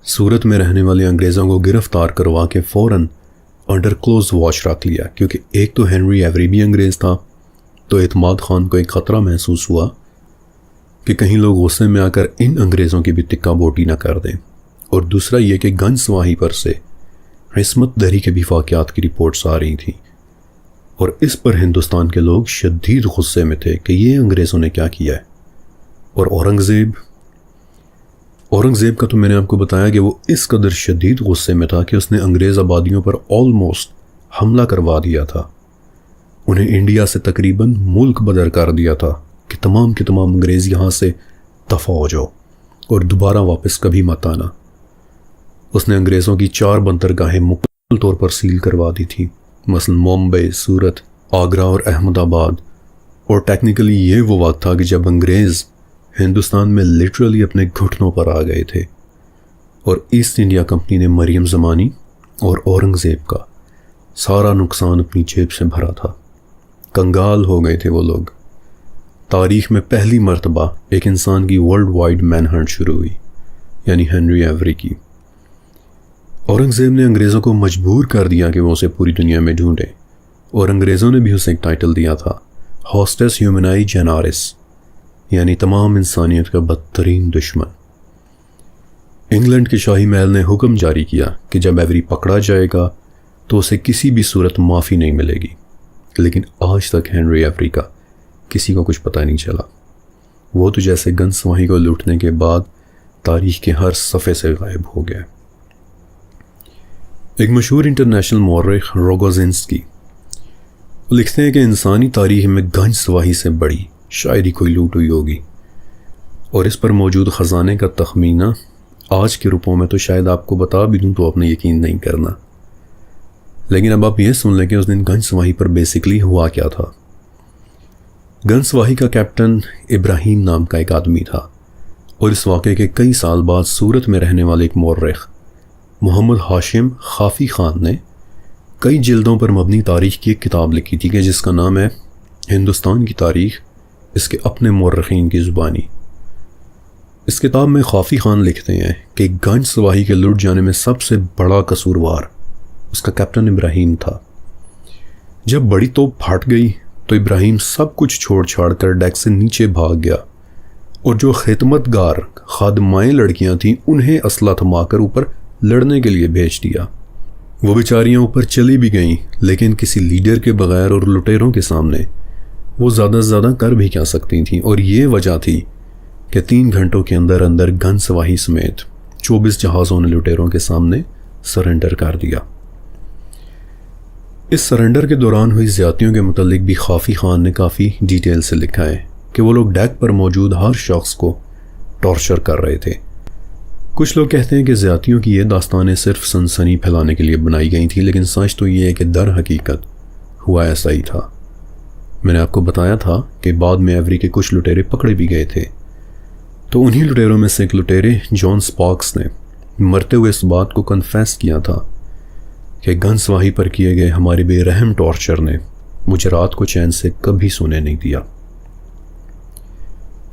سورت میں رہنے والے انگریزوں کو گرفتار کروا کے فوراً انڈر کلوز واچ رکھ لیا، کیونکہ ایک تو ہنری ایوری بھی انگریز تھا، تو اعتماد خان کو ایک خطرہ محسوس ہوا کہ کہیں لوگ غصے میں آ کر ان انگریزوں کی بھی ٹکا بوٹی نہ کر دیں، اور دوسرا یہ کہ گن سواہی پر سے عصمت دری کے بھی واقعات کی رپورٹس آ رہی تھیں، اور اس پر ہندوستان کے لوگ شدید غصے میں تھے کہ یہ انگریزوں نے کیا کیا ہے۔ اور اورنگزیب کا تو میں نے آپ کو بتایا کہ وہ اس قدر شدید غصے میں تھا کہ اس نے انگریز آبادیوں پر آلموسٹ حملہ کروا دیا تھا، انہیں انڈیا سے تقریباً ملک بدر کر دیا تھا کہ تمام کے تمام انگریز یہاں سے دفع ہو جاؤ اور دوبارہ واپس کبھی مت آنا۔ اس نے انگریزوں کی 4 بندرگاہیں مکمل طور پر سیل کروا دی تھی، مثلا ممبئی، سورت، آگرہ اور احمد آباد۔ اور ٹیکنیکلی یہ وہ وقت تھا کہ جب انگریز ہندوستان میں لٹرلی اپنے گھٹنوں پر آ گئے تھے، اور ایسٹ انڈیا کمپنی نے مریم زمانی اور اورنگزیب کا سارا نقصان اپنی جیب سے بھرا تھا۔ کنگال ہو گئے تھے وہ لوگ۔ تاریخ میں پہلی مرتبہ ایک انسان کی ورلڈ وائڈ مین ہنٹ شروع ہوئی، یعنی ہنری ایوری کی۔ اورنگزیب نے انگریزوں کو مجبور کر دیا کہ وہ اسے پوری دنیا میں ڈھونڈیں، اور انگریزوں نے بھی اسے ایک ٹائٹل دیا تھا، ہاسٹس ہیومنائی جنارس، یعنی تمام انسانیت کا بدترین دشمن۔ انگلینڈ کے شاہی محل نے حکم جاری کیا کہ جب ایوری پکڑا جائے گا تو اسے کسی بھی صورت معافی نہیں ملے گی، لیکن آج تک ہنری ایوری کا کسی کو کچھ پتہ نہیں چلا۔ وہ تو جیسے گن سواہی کو لوٹنے کے بعد تاریخ کے ہر صفحے سے غائب ہو گیا۔ ایک مشہور انٹرنیشنل مورخ روگوزنسکی لکھتے ہیں کہ انسانی تاریخ میں گنج سواہی سے بڑی شاید ہی کوئی لوٹ ہوئی ہوگی، اور اس پر موجود خزانے کا تخمینہ آج کے روپوں میں تو شاید آپ کو بتا بھی دوں تو آپ نے یقین نہیں کرنا، لیکن اب آپ یہ سن لیں کہ اس دن گنج سواہی پر بیسکلی ہوا کیا تھا۔ گنج سواہی کا کیپٹن ابراہیم نام کا ایک آدمی تھا، اور اس واقعے کے کئی سال بعد سورت میں رہنے والے ایک مورخ محمد ہاشم خافی خان نے کئی جلدوں پر مبنی تاریخ کی ایک کتاب لکھی تھی کہ جس کا نام ہے ہندوستان کی تاریخ، اس کے اپنے مورخین کی زبانی۔ اس کتاب میں خافی خان لکھتے ہیں کہ گنج سواہی کے لٹ جانے میں سب سے بڑا قصوروار اس کا کیپٹن ابراہیم تھا۔ جب بڑی توپ پھٹ گئی تو ابراہیم سب کچھ چھوڑ چھاڑ کر ڈیک سے نیچے بھاگ گیا، اور جو خدمت گار خادمائیں لڑکیاں تھیں انہیں اسلحہ تھما کر اوپر لڑنے کے لیے بھیج دیا۔ وہ بیچاریاں اوپر چلی بھی گئیں، لیکن کسی لیڈر کے بغیر اور لٹیروں کے سامنے وہ زیادہ سے زیادہ کر بھی کیا سکتی تھیں، اور یہ وجہ تھی کہ 3 گھنٹوں کے اندر اندر گن سواہی سمیت 24 جہازوں نے لٹیروں کے سامنے سرنڈر کر دیا۔ اس سرنڈر کے دوران ہوئی زیادتیوں کے متعلق بھی خافی خان نے کافی ڈیٹیل سے لکھا ہے کہ وہ لوگ ڈیک پر موجود ہر شخص کو ٹارچر کر رہے تھے۔ کچھ لوگ کہتے ہیں کہ زیادتیوں کی یہ داستانیں صرف سنسنی پھیلانے کے لیے بنائی گئی تھیں، لیکن سچ تو یہ ہے کہ در حقیقت ہوا ایسا ہی تھا۔ میں نے آپ کو بتایا تھا کہ بعد میں ایوری کے کچھ لٹیرے پکڑے بھی گئے تھے، تو انہی لٹیروں میں سے ایک لٹیرے جان سپارکس نے مرتے ہوئے اس بات کو کنفیس کیا تھا کہ گن سواہی پر کیے گئے ہمارے بے رحم ٹارچر نے مجھے رات کو چین سے کبھی سونے نہیں دیا۔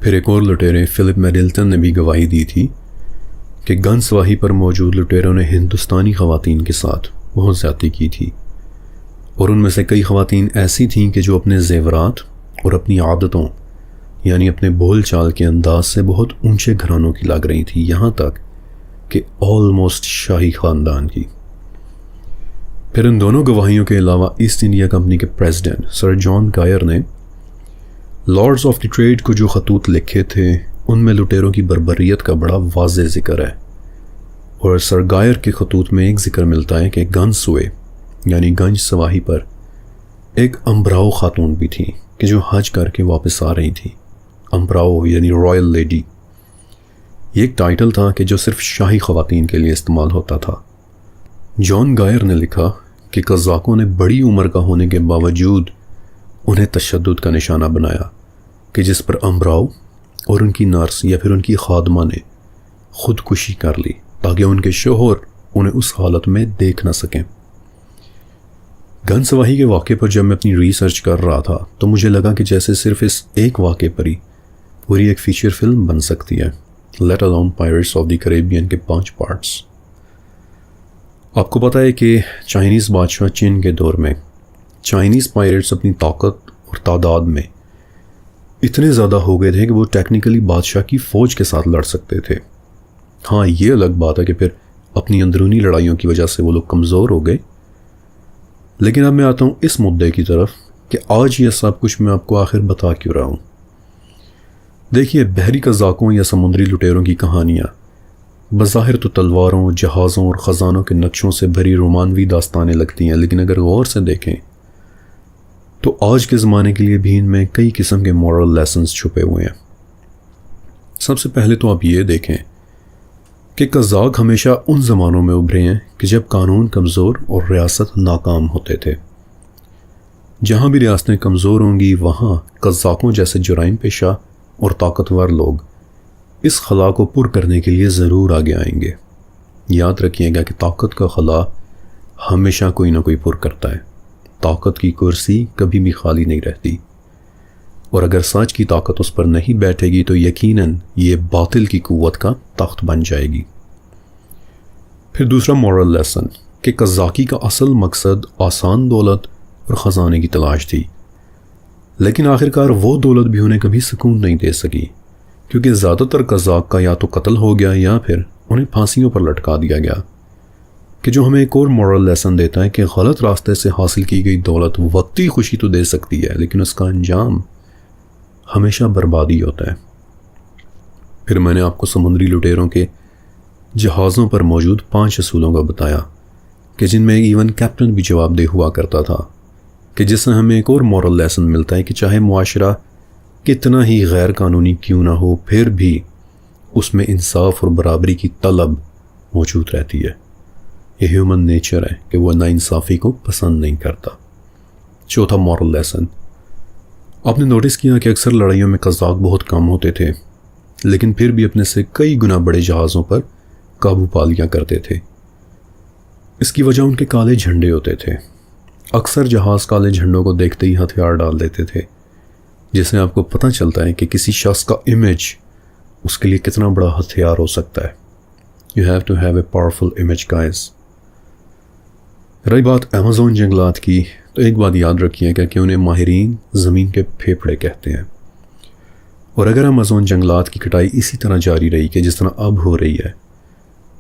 پھر ایک اور لٹیرے فلپ میڈلٹن نے بھی گواہی دی تھی کہ گن سواہی پر موجود لٹیروں نے ہندوستانی خواتین کے ساتھ بہت زیادتی کی تھی، اور ان میں سے کئی خواتین ایسی تھیں کہ جو اپنے زیورات اور اپنی عادتوں یعنی اپنے بول چال کے انداز سے بہت اونچے گھرانوں کی لگ رہی تھی، یہاں تک کہ آلموسٹ شاہی خاندان کی۔ پھر ان دونوں گواہیوں کے علاوہ ایسٹ انڈیا کمپنی کے پریزیڈنٹ سر جان گائر نے لارڈز آف دی ٹریڈ کو جو خطوط لکھے تھے ان میں لٹیروں کی بربریت کا بڑا واضح ذکر ہے، اور سر گائر کے خطوط میں ایک ذکر ملتا ہے کہ گن سوئے یعنی گنج سواہی پر ایک امبراؤ خاتون بھی تھی کہ جو حج کر کے واپس آ رہی تھی۔ امبراؤ یعنی رائل لیڈی، یہ ایک ٹائٹل تھا کہ جو صرف شاہی خواتین کے لیے استعمال ہوتا تھا۔ جان گائر نے لکھا کہ قزاقوں نے بڑی عمر کا ہونے کے باوجود انہیں تشدد کا نشانہ بنایا کہ جس پر امبراؤ اور ان کی نرس یا پھر ان کی خادمہ نے خودکشی کر لی تاکہ ان کے شوہر انہیں اس حالت میں دیکھ نہ سکیں۔ گن سواہی کے واقعے پر جب میں اپنی ریسرچ کر رہا تھا تو مجھے لگا کہ جیسے صرف اس ایک واقعے پر ہی پوری ایک فیچر فلم بن سکتی ہے، let alone pyrites of the Caribbean کے 5 پارٹس۔ آپ کو پتہ ہے کہ چائنیز بادشاہ چین کے دور میں چائنیز پائریٹس اپنی طاقت اور تعداد میں اتنے زیادہ ہو گئے تھے کہ وہ ٹیکنیکلی بادشاہ کی فوج کے ساتھ لڑ سکتے تھے۔ ہاں، یہ الگ بات ہے کہ پھر اپنی اندرونی لڑائیوں کی وجہ سے وہ لوگ کمزور ہو گئے۔ لیکن اب میں آتا ہوں اس مدعے کی طرف کہ آج یہ سب کچھ میں آپ کو آخر بتا کیوں رہا ہوں۔ دیکھیے، بحری قزاقوں یا سمندری لٹیروں کی کہانیاں بظاہر تو تلواروں، جہازوں اور خزانوں کے نقشوں سے بھری رومانوی داستانیں لگتی ہیں، لیکن اگر غور سے دیکھیں تو آج کے زمانے کے لیے بھی ان میں کئی قسم کے مورل لیسنز چھپے ہوئے ہیں۔ سب سے پہلے تو آپ یہ دیکھیں کہ قزاق ہمیشہ ان زمانوں میں ابھرے ہیں کہ جب قانون کمزور اور ریاست ناکام ہوتے تھے۔ جہاں بھی ریاستیں کمزور ہوں گی وہاں قزاقوں جیسے جرائم پیشہ اور طاقتور لوگ اس خلا کو پر کرنے کے لیے ضرور آگے آئیں گے۔ یاد رکھیے گا کہ طاقت کا خلا ہمیشہ کوئی نہ کوئی پر کرتا ہے، طاقت کی کرسی کبھی بھی خالی نہیں رہتی۔ اور اگر سچ کی طاقت اس پر نہیں بیٹھے گی تو یقیناً یہ باطل کی قوت کا تخت بن جائے گی۔ پھر دوسرا مورل لیسن کہ قزاقی کا اصل مقصد آسان دولت اور خزانے کی تلاش تھی، لیکن آخرکار وہ دولت بھی انہیں کبھی سکون نہیں دے سکی، کیونکہ زیادہ تر قزاق کا یا تو قتل ہو گیا یا پھر انہیں پھانسیوں پر لٹکا دیا گیا، کہ جو ہمیں ایک اور مورل لیسن دیتا ہے کہ غلط راستے سے حاصل کی گئی دولت وقتی خوشی تو دے سکتی ہے، لیکن اس کا انجام ہمیشہ بربادی ہوتا ہے۔ پھر میں نے آپ کو سمندری لٹیروں کے جہازوں پر موجود 5 اصولوں کا بتایا کہ جن میں ایون کیپٹن بھی جواب دہ ہوا کرتا تھا، کہ جس سے ہمیں ایک اور مورل لیسن ملتا ہے کہ چاہے معاشرہ کتنا ہی غیر قانونی کیوں نہ ہو، پھر بھی اس میں انصاف اور برابری کی طلب موجود رہتی ہے۔ یہ ہیومن نیچر ہے کہ وہ ناانصافی کو پسند نہیں کرتا۔ چوتھا مورل لیسن، آپ نے نوٹس کیا کہ اکثر لڑائیوں میں قزاق بہت کم ہوتے تھے، لیکن پھر بھی اپنے سے کئی گنا بڑے جہازوں پر قابو پا لیا کرتے تھے۔ اس کی وجہ ان کے کالے جھنڈے ہوتے تھے۔ اکثر جہاز کالے جھنڈوں کو دیکھتے ہی ہتھیار ڈال دیتے تھے، جس سے آپ کو پتہ چلتا ہے کہ کسی شخص کا امیج اس کے لیے کتنا بڑا ہتھیار ہو سکتا ہے۔ You have to have a powerful image, guys۔ رہی بات ایمیزون جنگلات کی، تو ایک بات یاد رکھیے گا کہ انہیں ماہرین زمین کے پھیپھڑے کہتے ہیں، اور اگر ایمیزون جنگلات کی کٹائی اسی طرح جاری رہی کہ جس طرح اب ہو رہی ہے،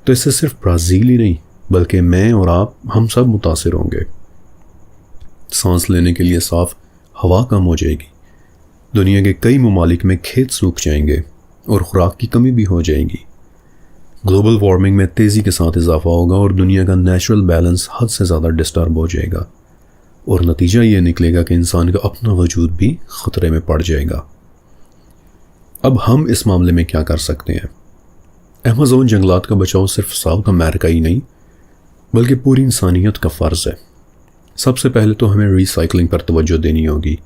تو اس سے صرف برازیل ہی نہیں بلکہ میں اور آپ ہم سب متاثر ہوں گے۔ سانس لینے کے لیے صاف ہوا کم ہو جائے گی، دنیا کے کئی ممالک میں کھیت سوکھ جائیں گے اور خوراک کی کمی بھی ہو جائے گی۔ گلوبل وارمنگ میں تیزی کے ساتھ اضافہ ہوگا اور دنیا کا نیچرل بیلنس حد سے زیادہ ڈسٹرب ہو جائے گا، اور نتیجہ یہ نکلے گا کہ انسان کا اپنا وجود بھی خطرے میں پڑ جائے گا۔ اب ہم اس معاملے میں کیا کر سکتے ہیں؟ ایمیزون جنگلات کا بچاؤ صرف ساؤتھ امریکہ ہی نہیں بلکہ پوری انسانیت کا فرض ہے۔ سب سے پہلے تو ہمیں ری سائیکلنگ پر توجہ دینی ہوگی۔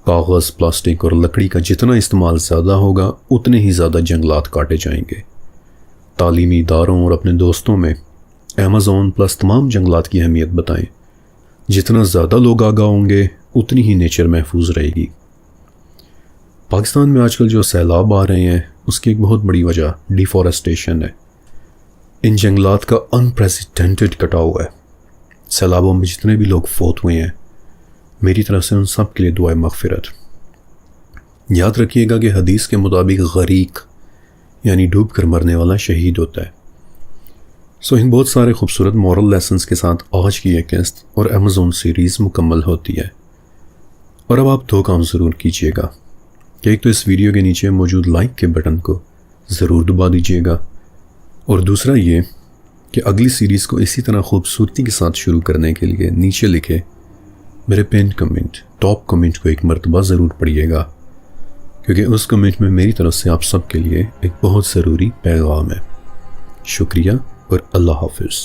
کاغذ، پلاسٹک اور لکڑی کا جتنا استعمال زیادہ ہوگا اتنے ہی زیادہ جنگلات کاٹے جائیں گے۔ تعلیمی اداروں اور اپنے دوستوں میں ایمیزون پلس تمام جنگلات کی اہمیت بتائیں۔ جتنا زیادہ لوگ آگاہ ہوں گے اتنی ہی نیچر محفوظ رہے گی۔ پاکستان میں آج کل جو سیلاب آ رہے ہیں اس کی ایک بہت بڑی وجہ ڈیفارسٹیشن ہے۔ ان جنگلات کا انپریسیڈنٹڈ کٹاؤ ہے۔ سیلابوں میں جتنے بھی لوگ فوت ہوئے ہیں، میری طرف سے ان سب کے لیے دعائے مغفرت۔ یاد رکھیے گا کہ حدیث کے مطابق غریق یعنی ڈوب کر مرنے والا شہید ہوتا ہے۔ ان بہت سارے خوبصورت مورل لیسنز کے ساتھ آج کی یہ قسط اور ایمیزون سیریز مکمل ہوتی ہے۔ اور اب آپ 2 کام ضرور کیجئے گا کہ ایک تو اس ویڈیو کے نیچے موجود لائک کے بٹن کو ضرور دبا دیجئے گا، اور دوسرا یہ کہ اگلی سیریز کو اسی طرح خوبصورتی کے ساتھ شروع کرنے کے لیے نیچے لکھے میرے پین کمنٹ، ٹاپ کمنٹ کو ایک مرتبہ ضرور پڑھیے گا، کیونکہ اس کمنٹ میں میری طرف سے آپ سب کے لیے ایک بہت ضروری پیغام ہے۔ شکریہ اور اللہ حافظ۔